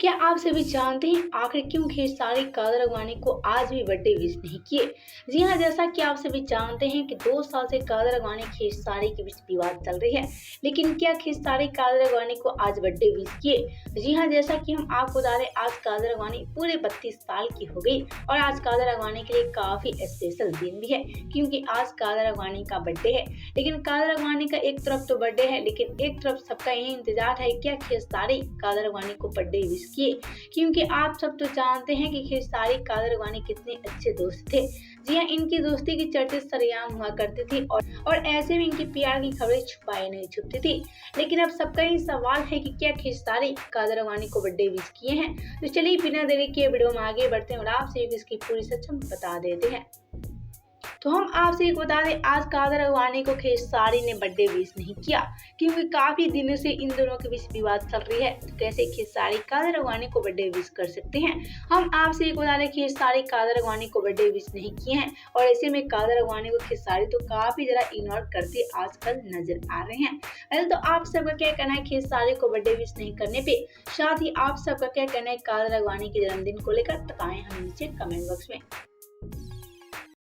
क्या आप सभी जानते हैं आखिर क्यों खेसारी कादर अडवाणी को आज भी बर्थडे विश नहीं किए? जी हाँ, जैसा कि आप सभी जानते हैं कि 2 साल से कादर अडवाणी खेसारी के बीच विवाद चल रही है, लेकिन क्या खेसारी कादर अडवाणी को आज बर्थडे विश किए? जी हाँ, जैसा कि हम आपको बता दें, आज कादर अडवाणी पूरे 32 साल की हो गई और आज कादर अडवाणी के लिए काफी स्पेशल दिन भी है, क्योंकि आज कादर अडवाणी का बर्थडे है। लेकिन कादर अडवाणी का एक तरफ तो बर्थडे है, लेकिन एक तरफ सबका यही इंतजार है क्या खेसारी कादर अडवाणी को बर्थडे विश किए, क्योंकि आप सब तो जानते हैं कि खेसारी कादर अडवाणी कितने अच्छे दोस्त थे। जी हाँ, इनकी दोस्ती की चर्चा सरेआम हुआ करती थी और ऐसे में इनकी प्यार की खबरें छुपाई नहीं छुपती थी। लेकिन अब सबका ही सवाल है कि क्या खेसारी कादर अडवाणी को बर्थडे विश किए हैं? तो चलिए बिना देरी किए वीडियो में आगे बढ़ते हैं और आपसे इसकी पूरी सच हम बता देते हैं। तो हम आपसे एक बता दें, आज कादर अडवाणी को खेसारी ने बर्थडे विश नहीं किया, क्योंकि काफी दिनों से इन दोनों के बीच विवाद चल रही है। तो कैसे खेसारी कादर अडवाणी को बर्थडे विश कर सकते हैं? हम आपसे एक बता दें, खेसारी कादर अडवाणी को बर्थडे विश नहीं किए हैं और ऐसे में कादर अडवाणी को खेसारी तो काफी ज्यादा इग्नोर करते आजकल नजर आ रहे हैं। पहले तो आप सबका क्या कहना है खेसारी को बर्थडे विश नहीं करने पे? साथ ही आप सबका क्या कहना है कादर अडवाणी के जन्मदिन को लेकर? बताएं हमें नीचे कमेंट बॉक्स में।